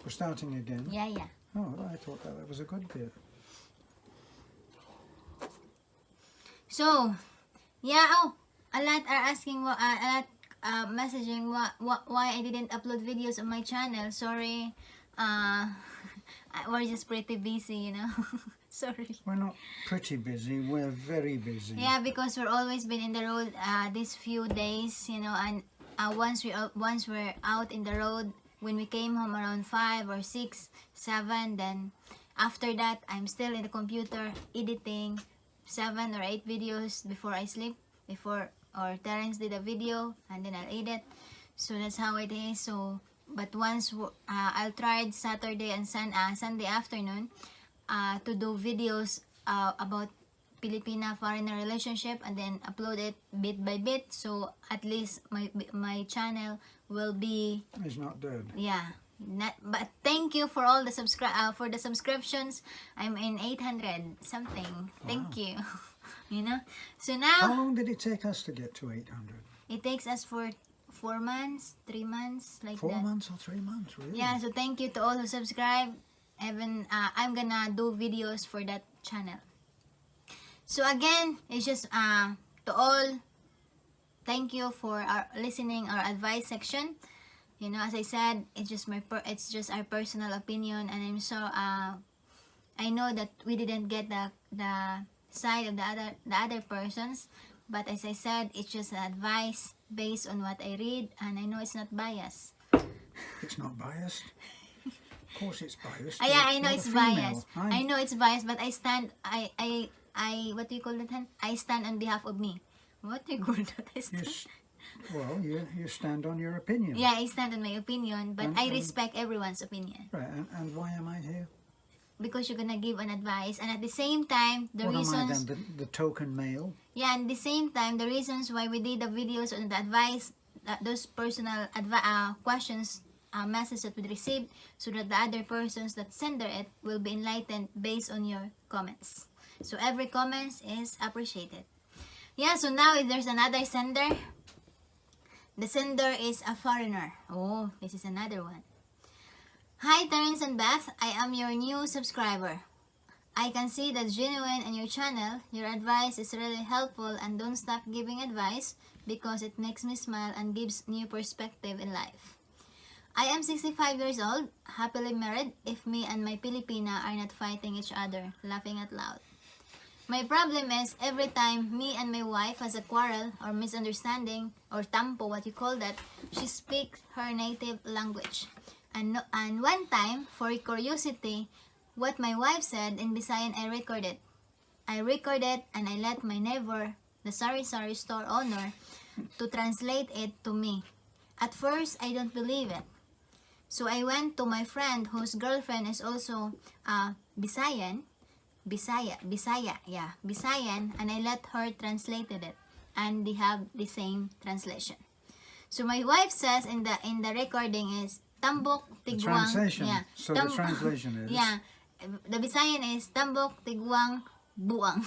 We're starting again. Yeah. Oh, I thought that was a good bit. So, yeah. Oh, a lot are asking. A lot messaging. Why I didn't upload videos on my channel? Sorry. We're just pretty busy, you know. Sorry. We're not pretty busy. We're very busy. Yeah, because we're always been in the road these few days, you know, and once we're out in the road, when we came home around 5 or 6, 7, then after that I'm still in the computer editing 7 or 8 videos before I sleep, or Terence did a video and then I'll edit. So that's how it is. So but once I'll try Saturday and Sunday afternoon to do videos about Filipina foreigner relationship and then upload it bit by bit, so at least my channel will be. It's not dead. Yeah. But thank you for all the subscriptions. I'm in 800 something. Thank you. You know. So now. How long did it take us to get to 800? It takes us for 4 months, 3 months, like 4 that. 4 months or 3 months, really? Yeah. So thank you to all who subscribe. Even I'm gonna do videos for that channel. So again, it's just to all, thank you for listening our advice section. You know, as I said, it's just our personal opinion, and I'm so I know that we didn't get the side of the other persons, but as I said, it's just advice based on what I read, and I know it's not biased. It's not biased. Of course it's biased. Yeah, I know You're it's a female. biased. I know it's biased, but I stand. I what do you call that? I stand on behalf of me. What do you call that? Well, you stand on your opinion. Yeah, I stand on my opinion, but I respect everyone's opinion. Right, and why am I here? Because you're gonna give an advice, and at the same time, the what reasons. Am I then, the token male? Yeah, and at the same time, the reasons why we did the videos on the advice, those personal questions, messages that we received, so that the other persons that sender it will be enlightened based on your comments. So every comment is appreciated. Yeah, so now if there's another sender, the sender is a foreigner. Oh, this is another one. Hi Terence and Beth, I am your new subscriber. I can see that's genuine in your channel. Your advice is really helpful, and don't stop giving advice because it makes me smile and gives new perspective in life. I am 65 years old, happily married if me and my Filipina are not fighting each other, laughing out loud. My problem is every time me and my wife has a quarrel or misunderstanding, or Tampo, what you call that, she speaks her native language. And one time, for curiosity, what my wife said in Visayan, I recorded. And I let my neighbor, the sari-sari store owner, to translate it to me. At first, I don't believe it. So I went to my friend whose girlfriend is also Visayan, and I let her translated it, and they have the same translation. So my wife says in the recording is Tambok Tigwang. The translation. Yeah. So the translation is. Yeah. The Visayan is Tambok Tigwang Buang.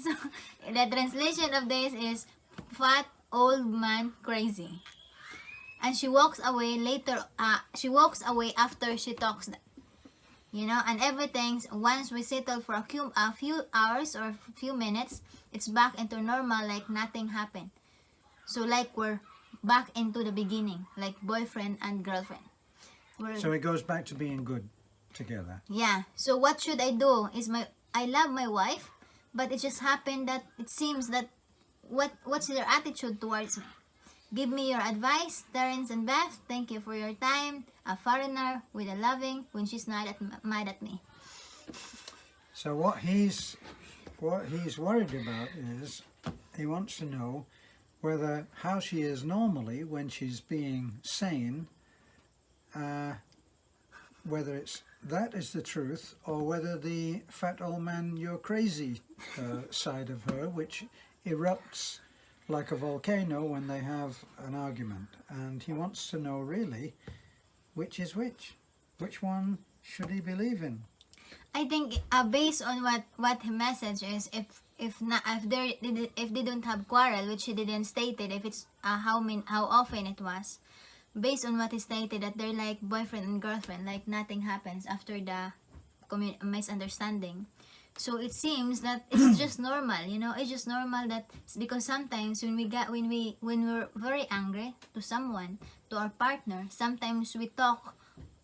So the translation of this is fat old man crazy. And she walks away later. She walks away after she talks that. You know, and everything, once we settle for a few hours or a few minutes, it's back into normal, like nothing happened. So like we're back into the beginning, like boyfriend and girlfriend. So it goes back to being good together. Yeah. So what should I do? I love my wife, but it just happened that it seems that what's your attitude towards me? Give me your advice, Terence and Beth. Thank you for your time. A foreigner with a loving when she's not mad at me. So what he's worried about is he wants to know whether how she is normally when she's being sane, whether that is the truth, or whether the fat old man you're crazy side of her, which erupts like a volcano when they have an argument. And he wants to know really which is which one should he believe in. I think based on what the message is, if they don't have quarrel, which he didn't state it, if it's how often it was, based on what is stated, that they're like boyfriend and girlfriend, like nothing happens after the misunderstanding. So it seems that it's just normal, you know. It's just normal that, because sometimes when we're very angry to someone, to our partner, sometimes we talk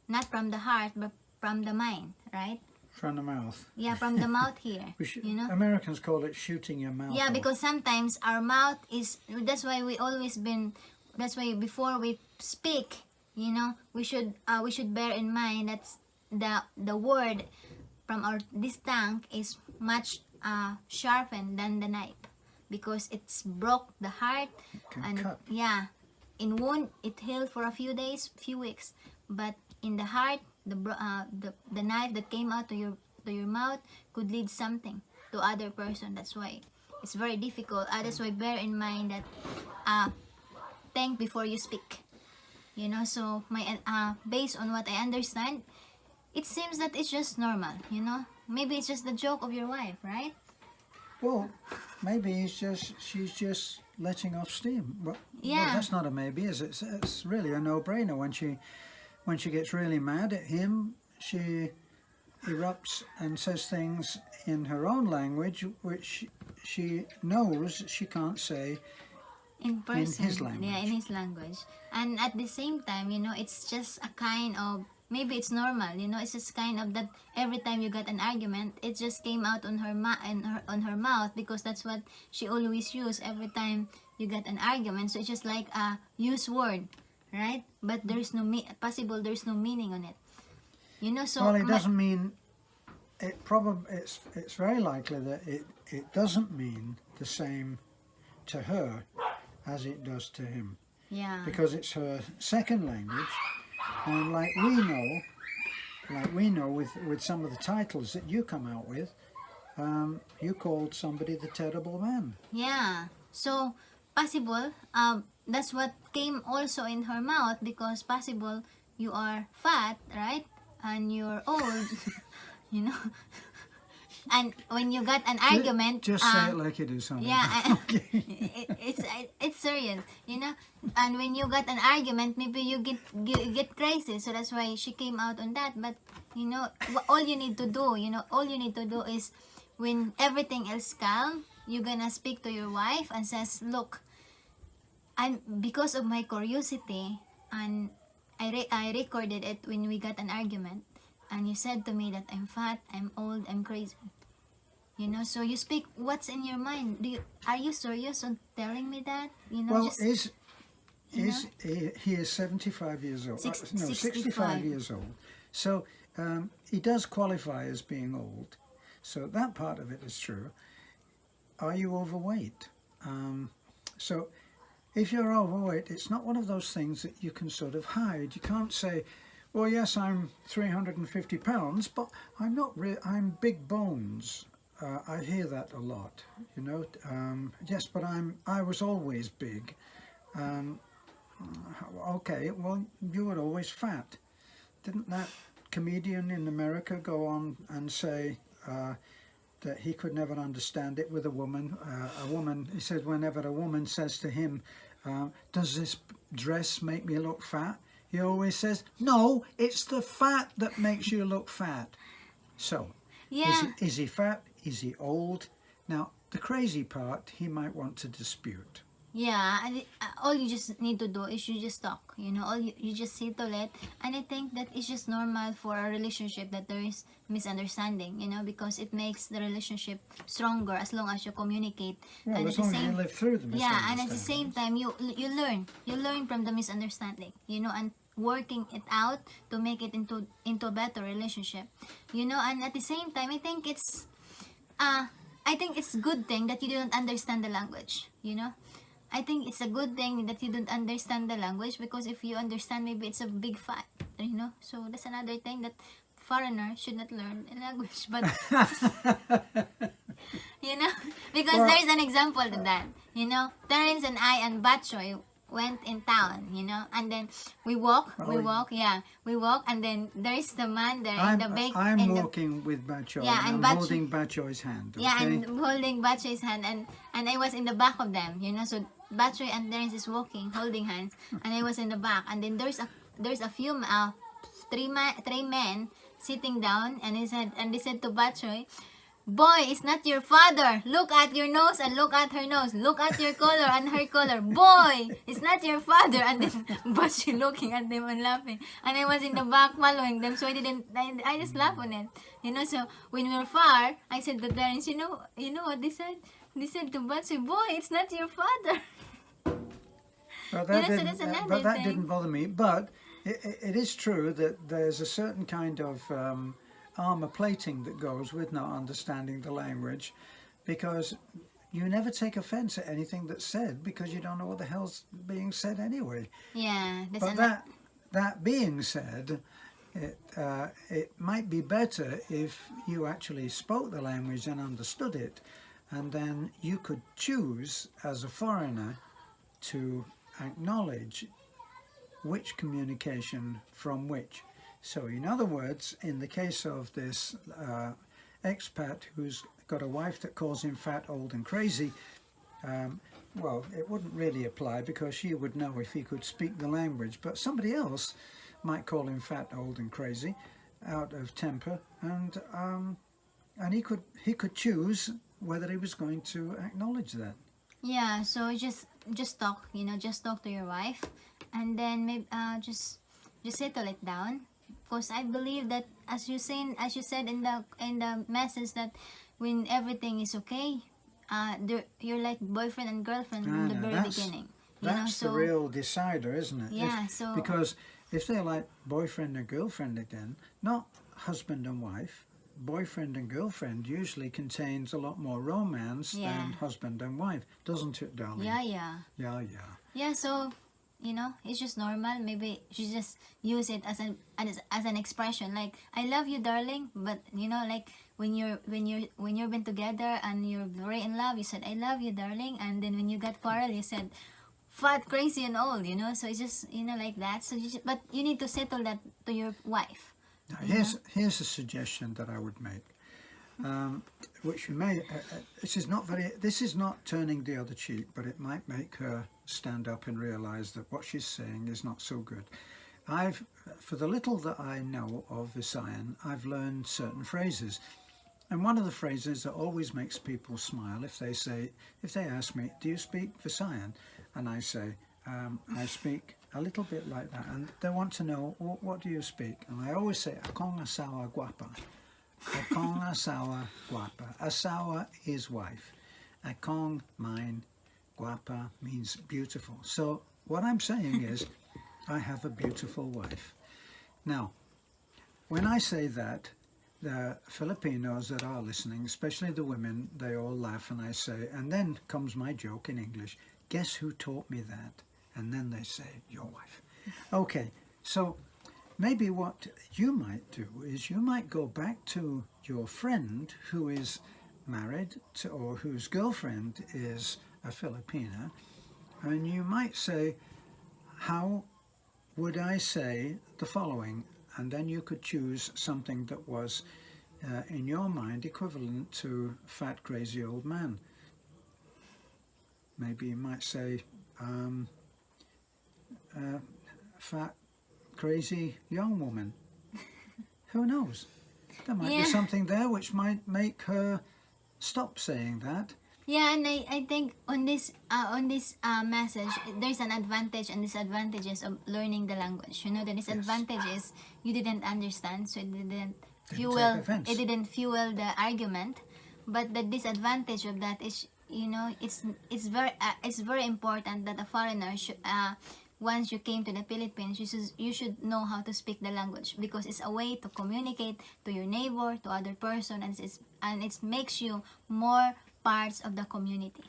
not from the heart but from the mind, right? From the mouth. Yeah, from the mouth here. You know? Americans call it shooting your mouth Yeah, off. because sometimes our mouth is, that's why before we speak, you know, we should bear in mind that the word from this tongue is much sharpened than the knife, because it's broke the heart, and cut. yeah, in wound it healed for a few days, few weeks, but in the heart, the knife that came out to your mouth could lead something to other person. That's why it's very difficult. That's why bear in mind that think before you speak, you know. So my based on what I understand, it seems that it's just normal, you know. Maybe it's just the joke of your wife, right? Well, maybe she's just letting off steam. Well, Yeah. that's not a maybe, is it? It's really a no-brainer. When she gets really mad at him, she erupts and says things in her own language, which she knows she can't say In person, his language. yeah, in his language. And at the same time, you know, it's just a kind of, maybe it's normal, you know. It's just kind of that every time you got an argument, it just came out on her mouth, because that's what she always use every time you got an argument. So it's just like a use word, right? But there's no there's no meaning on it, you know. So Well, it doesn't mean it. It's very likely that it doesn't mean the same to her as it does to him, yeah, because it's her second language, and like we know with some of the titles that you come out with, you called somebody the terrible man. yeah. So possible, that's what came also in her mouth, because possible you are fat, right? And you're old, you know. And when you got an argument, Just say it like it is, honey. yeah, it's serious, you know. And when you got an argument, maybe you get crazy. So that's why she came out on that. But you know, all you need to do, you know, all you need to do is, when everything else calm, you're gonna speak to your wife and says, look, and because of my curiosity, and I recorded it when we got an argument, and you said to me that I'm fat, I'm old, I'm crazy. You know, so you speak what's in your mind. Are you serious on telling me that? You know, Well, just, he is 75 years old. No, 65 65 years old. So he does qualify as being old. So that part of it is true. Are you overweight? So if you're overweight, it's not one of those things that you can sort of hide. You can't say, well, yes, I'm 350 pounds, but I'm not. I'm big bones. I hear that a lot, you know. Yes, but I was always big. Okay, well, you were always fat. Didn't that comedian in America go on and say that he could never understand it with a woman? He said, whenever a woman says to him, does this dress make me look fat? He always says, no, it's the fat that makes you look fat. So, yeah. is he fat? Is he old? Now, the crazy part, he might want to dispute. Yeah, all you just need to do is you just talk, you know. All you just settle it, and I think that it's just normal for a relationship that there is misunderstanding, you know, because it makes the relationship stronger as long as you communicate. Well, And as long as you live through the yeah, and at the misunderstandings. same time you learn from the misunderstanding, you know, and working it out to make it into a better relationship, you know. And at the same time, I think it's a good thing that you don't understand the language, you know. I think it's a good thing that you don't understand the language, because if you understand, maybe it's a big fight, you know. So that's another thing that foreigners should not learn a language, but you know, because Well, there's an example to that, you know. Terence and I and Batchoy went in town, you know, and then we walk, and then there's the man there in the bake. I'm walking with Bachoy, Yeah, and and I'm holding Bachoy's hand. Okay? Yeah, and holding Batchoy's hand, and I was in the back of them, you know. So Battery and Terence is walking, holding hands, and I was in the back. And then there's a few three men sitting down, and they said to Battery, "Boy, it's not your father. Look at your nose and look at her nose. Look at your color and her color. Boy, it's not your father." And then Battery looking at them and laughing, and I was in the back following them, so I just laugh on it, you know. So when we were far, I said to Terence, you know what they said? They said to Battery, "Boy, it's not your father." But You know, so that's another that thing. didn't bother me. But it is true that there's a certain kind of armor plating that goes with not understanding the language, because you never take offense at anything that's said because you don't know what the hell's being said anyway. Yeah, that's But that being said, it might be better if you actually spoke the language and understood it, and then you could choose as a foreigner to acknowledge which communication from which. So in other words, in the case of this expat who's got a wife that calls him fat, old and crazy, well, it wouldn't really apply because she would know if he could speak the language, but somebody else might call him fat, old and crazy out of temper, and he could choose whether he was going to acknowledge that. Yeah, so just talk, just talk to your wife, and then maybe just settle it down. Because I believe that as you said in the message, that when everything is okay, you're like boyfriend and girlfriend from the very beginning. That's the real decider, isn't it? Yeah, so because if they're like boyfriend and girlfriend again, not husband and wife. Boyfriend and girlfriend usually contains a lot more romance than husband and wife, doesn't it, darling? Yeah, so it's just normal. Maybe you just use it as an expression, like "I love you, darling." But like when you're been together and you're very in love, you said "I love you, darling," and then when you got quarrel, you said "fat, crazy, and old." So it's just like that. So but you need to settle that to your wife. Now, here's a suggestion that I would make, which you may. This is not turning the other cheek, but it might make her stand up and realise that what she's saying is not so good. For the little that I know of Visayan, I've learned certain phrases, and one of the phrases that always makes people smile if they ask me, "Do you speak Visayan?" and I say, "I speak a little bit like that," and they want to know, "What do you speak?" And I always say, "Akong asawa guapa." Akong asawa guapa. Asawa is wife. Akong, mine. Guapa means beautiful. So what I'm saying is, I have a beautiful wife. Now, when I say that, the Filipinos that are listening, especially the women, they all laugh, and I say, and then comes my joke in English, "Guess who taught me that?" And then they say, "Your wife." Okay, so maybe what you might do is you might go back to your friend who is married to, or whose girlfriend is a Filipina, and you might say, "How would I say the following?" And then you could choose something that was in your mind equivalent to "fat, crazy old man." Maybe you might say "fat, crazy young woman." Who knows? There might be something there which might make her stop saying that. Yeah, and I think on this message, there's an advantage and disadvantages of learning the language. The disadvantage is you didn't understand, so it didn't fuel the argument. But the disadvantage of that is, it's very important that a foreigner should, once you came to the Philippines, you should know how to speak the language, because it's a way to communicate to your neighbor, to other person, and it makes you more parts of the community,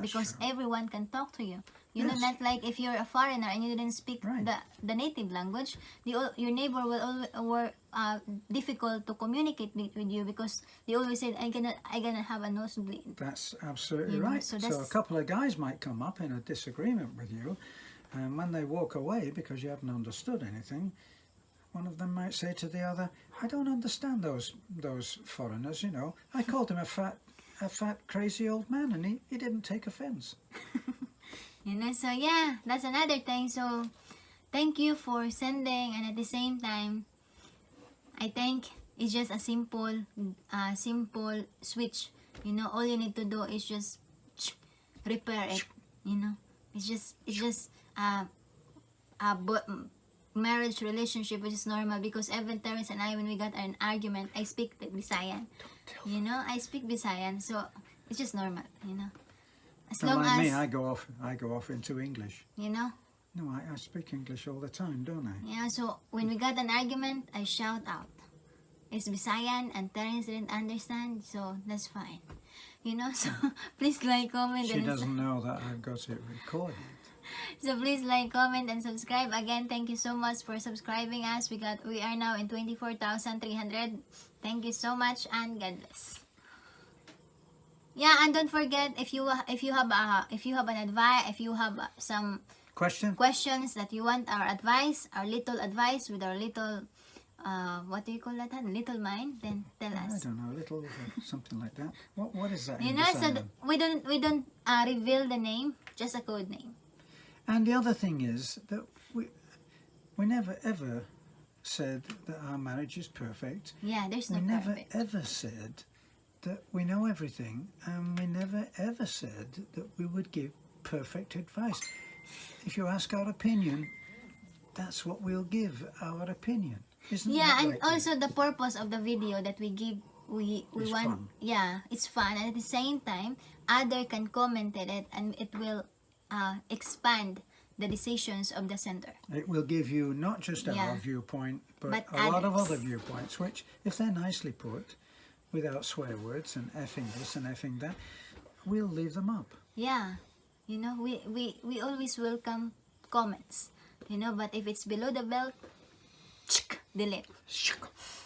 because true. everyone can talk to you. Not like if you're a foreigner and you didn't speak the native language, your neighbor will difficult to communicate with you, because they always say, I gonna have a nosebleed. That's absolutely right. So a couple of guys might come up in a disagreement with you, and when they walk away because you haven't understood anything, one of them might say to the other, "I don't understand those foreigners, I called him a fat, crazy old man, and he didn't take offense." You know, so yeah, that's another thing. So thank you for sending, and at the same time, I think it's just a simple switch. You know, all you need to do is just repair it. You know, it's just marriage relationship, which is normal, because even Terence and I, when we got an argument, I speak Visayan. You know, I speak Visayan, so it's just normal. You know, as Not long like as me, I go off into English. you know. No, I speak English all the time, don't I? Yeah, so when we got an argument, I shout out. It's Visayan and Terence didn't understand, so that's fine. You know, so please like, comment, She and doesn't know that I've got it recorded. so please like, comment, and subscribe. Again, thank you so much for subscribing us. We are now in 24,300. Thank you so much, and God bless. Yeah, and don't forget, if you have an advice, if you have some Question? questions that you want our advice, our little advice with our little what do you call that? Little mind, then tell I us. don't know, a little something like that. What is that? You in know, so Visayan? we don't reveal the name, just a code name. And the other thing is that we never ever said that our marriage is perfect. Yeah, there's We no never perfect. ever said that we know everything, and we never ever said that we would give perfect advice. If you ask our opinion, that's what we'll give, our opinion. Isn't Yeah, that and right, also the purpose of the video that we give, we It's want. fun. Yeah, it's fun, and at the same time, other can comment it, and it will expand the decisions of the center. It will give you not just our Yeah. viewpoint, but But a lot of others. other viewpoints, which, if they're nicely put, without swear words and effing this and effing that, we'll leave them up. Yeah, you know, we always welcome comments, you know, but if it's below the belt, delete.